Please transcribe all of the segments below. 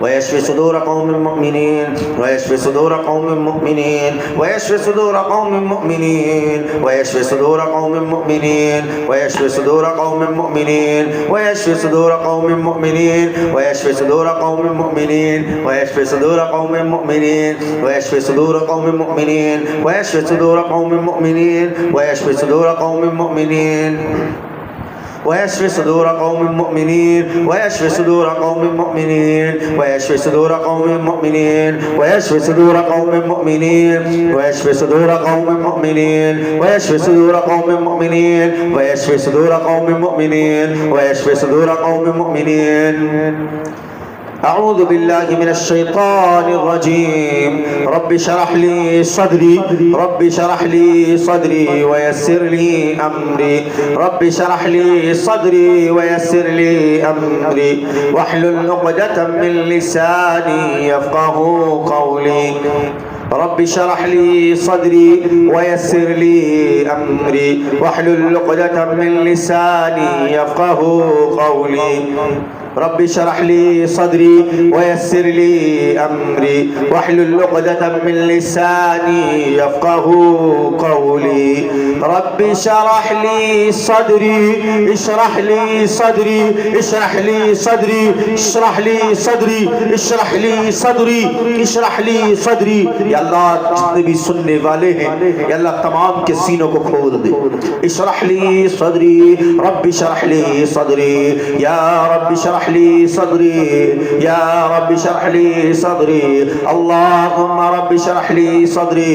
ويشفي صدور قوم مؤمنين ويشفي صدور قوم مؤمنين ويشفي صدور قوم مؤمنين ويشفي صدور قوم مؤمنين ويشفي صدور قوم مؤمنين ويشفي صدور قوم مؤمنين ويشفي صدور قوم مؤمنين ويشفي صدور قوم مؤمنين ويشفي صدور قوم مؤمنين ويشفي صدور قوم مؤمنين ويشفي صدور قوم مؤمنين ويشفي صدور قوم مؤمنين ويشفي صدور قوم مؤمنين ويشفي صدور قوم مؤمنين ويشفي صدور قوم مؤمنين ويشفي صدور قوم مؤمنين ويشفي صدور قوم مؤمنين ويشفي صدور قوم مؤمنين ويشفي صدور قوم مؤمنين. أعوذ بالله من الشيطان الرجيم. رب اشرح لي صدري رب اشرح لي صدري ويسر لي أمري رب اشرح لي صدري ويسر لي أمري واحلل عقدة من لساني يفقه قولي. رب اشرح لي صدري ويسر لي أمري واحلل عقدة من لساني يفقه قولي. رب اشرح لي صدري ويسر لي أمري واحلل عقدة من لساني يفقه قولي. رب اشرح لي صدري اشرح لي صدري اشرح لي صدري اشرح لي صدري اشرح لي صدري اشرح لي صدري. या अल्लाह जितने भी सुनने वाले हैं या अल्लाह तमाम के सीनों को खोल दे. इशरह ली सदरी रब्बी शरह ली सदरी या रब्बी शरह ली सदरी या रब्बी शरह ली सदरी. अल्लाहुम्मा रब्बी शरह ली सदरी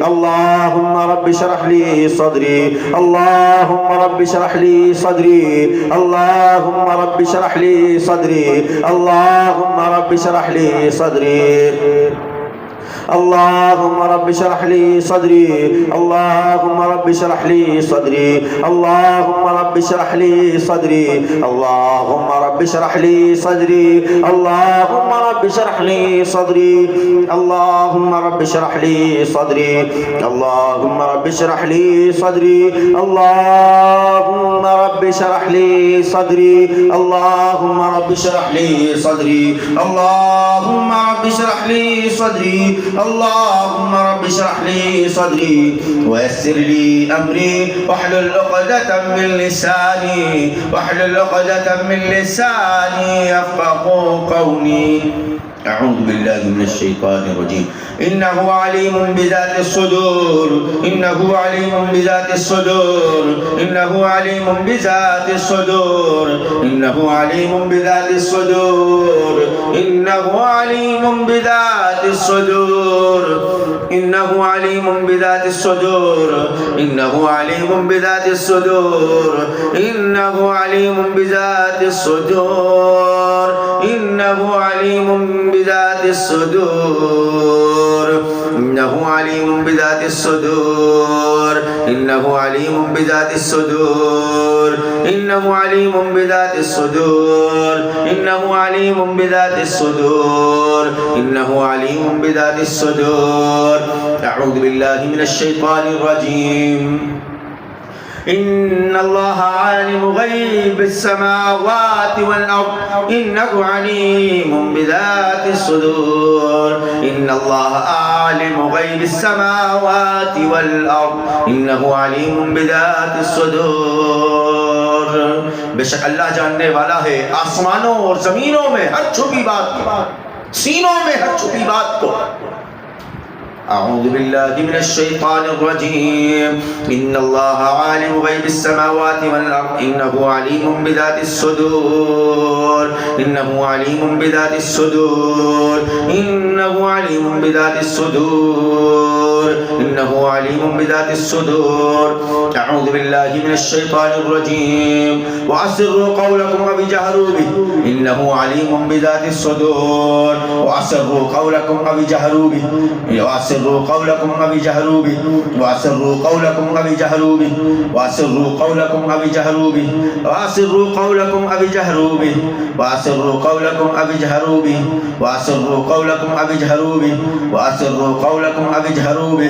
अल्लाहुम्मा रब्बी शरह ली सदरी अल्लाहुम्मा रब्बी शरह ली सदरी अल्लाहुम्मा रब्बी शरह ली सदरी अल्लाहुम्मा रब्बी शरह ली सदरी اللهم رب اشرح لي صدري اللهم رب اشرح لي صدري اللهم رب اشرح لي صدري اللهم رب اشرح لي صدري اللهم رب اشرح لي صدري اللهم رب اشرح لي صدري اللهم رب اشرح لي صدري اللهم رب اشرح لي صدري اللهم رب اشرح لي صدري اللهم رب اشرح لي صدري اللهم رب اشرح لي صدري ويسر لي أمري واحلل عقدة من لساني واحلل عقدة من لساني يفقه قولي. أعوذ بالله من الشيطان الرجيم. إنه عليم بذات الصدور إنه عليم بذات الصدور إنه عليم بذات الصدور إنه عليم بذات الصدور إنه عليم بذات الصدور إنه عليم بذات الصدور إنه عليم بذات الصدور إنه عليم بذات الصدور إنه عليم بذات الصدور إنه عليم بذات الصدور إنه عليم بذات الصدور إنه عليم بذات الصدور إنه عليم بذات الصدور إنه عليم بذات الصدور. أعوذ بالله من الشيطان الرجيم. إن الله عالم غيب السماوات والأرض إنه عليم بذات الصدور إن الله عالم غيب السماوات والأرض إنه عليم بذات الصدور. बेशक अल्लाह जानने वाला है आसमानों और जमीनों में हर छुपी बात को सीनों में हर छुपी बात को. أعوذ بالله من الشيطان الرجيم. إن الله عالم غيب السماوات والأرض إنه عليم بذات الصدور إنه عليم بذات الصدور إنه عليم بذات الصدور إنه عليم بذات الصدور. أعوذ بالله من الشيطان الرجيم. وأسروا قولكم أو اجهروا به إنه عليم بذات الصدور وأسروا قولكم أو اجهروا به وأسروا قولكم أو اجهروا به وأسروا قولكم أو اجهروا به وأسروا قولكم أو اجهروا به وأسروا قولكم أو اجهروا به وأسروا قولكم أو اجهروا به وأسروا قولكم أو اجهروا به وأسروا قولكم أو اجهروا به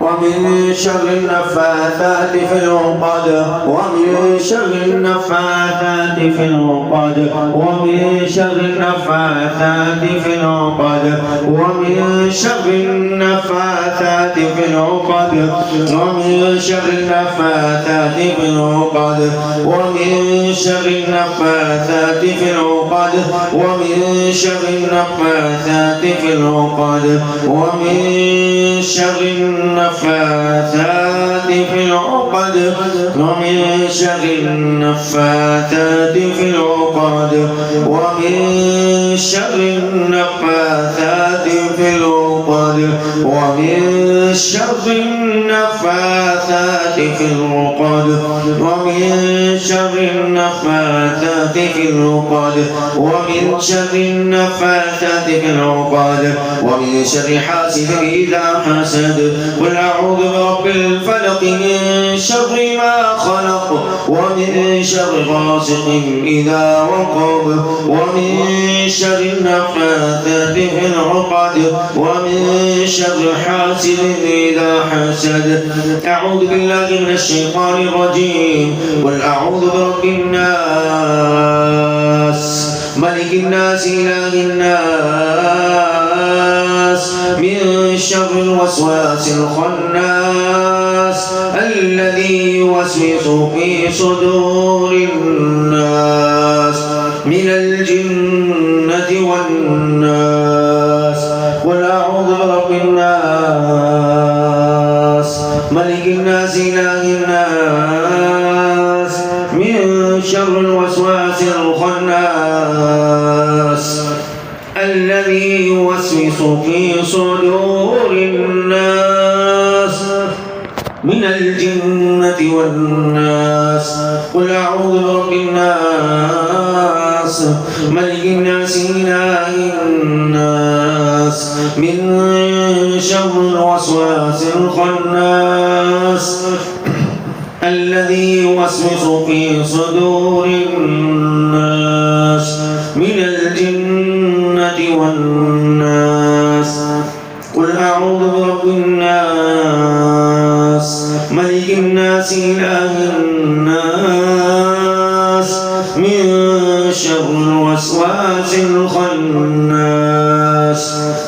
ومن شر النفاثات في العقد ومن شر النفاثات في العقد ومن شر النفاثات في العقد ومن شر النفاثات في العقد ومن شر النفاثات في العقد ومن شر النفاثات في العقد ومن شر النفاثات في العقد ومن شر النفاثات في العقد ومن شر النفاثات في العقد ومن شر النفاثات في العقد ومن شر النفاثات في العقد ومن شر النفاثات في العقد ومن شر النفاثات في العقد ومن شر حاسد إذا حسد قل أعوذ برب الفلق من شر ما خلق ومن شر غاسق إذا وقب ومن شر النفاثات في العقد ومن شر حاسد إذا حسد أعوذ بالله من الشيطان الرجيم قل أعوذ برب الناس ملك الناس إله الناس من شر الوسواس الخناس الذي يوسوس في صدور الناس من الجنة والناس قل أعوذ برب الناس ملك الناس إله الناس من شر الوسواس الخناس الذي يوسوس في صدور الناس من الجنة والناس قل أعوذ برب الناس ملك الناس إله الناس من شر الوسواس الخناس الذي يوسوس في صدور الناس من الجنة والناس قل أعوذ برب الناس ملك الناس إله الناس من شر الوسواس الخناس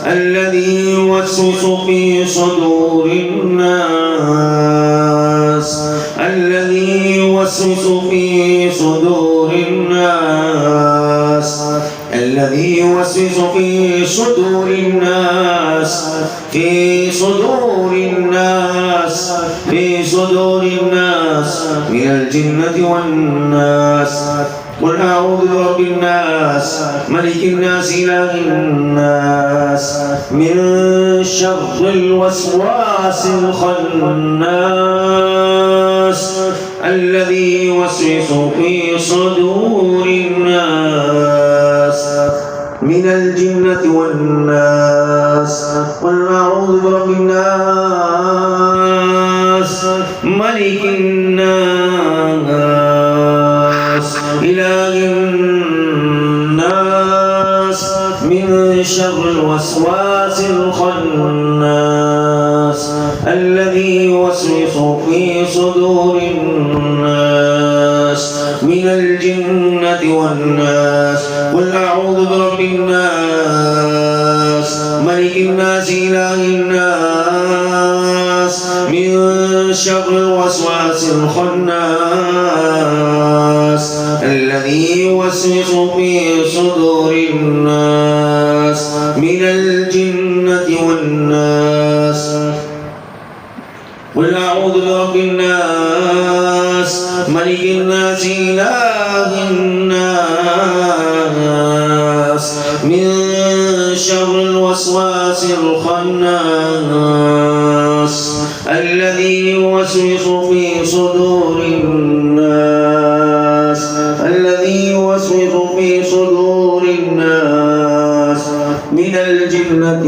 الذي يوسوس في صدور الناس الذي يوسوس في صدور الناس الذي يوسوس في صدور الناس في صدور الناس في صدور الناس من الجنة والناس قل أعوذ برب الناس ملك الناس إله الناس من شر الوسواس الخناس الذي يوسوس في صدور الناس من الجنة والناس قل أعوذ برب الناس ملك الناس إله الناس من شر الوسواس الخناس الذي يوسوس في صدور الناس من الجنة والناس قل أعوذ برب الناس ملك الناس إله الناس من شر الوسواس الخناس الذي يوسوس في صدور الناس من الجنة والناس قل أعوذ برب الناس ملك الناس إله الناس من شر الوسواس الخناس الذي يوسوس في صدور الناس الذي يوسوس في صدور الناس من الجنة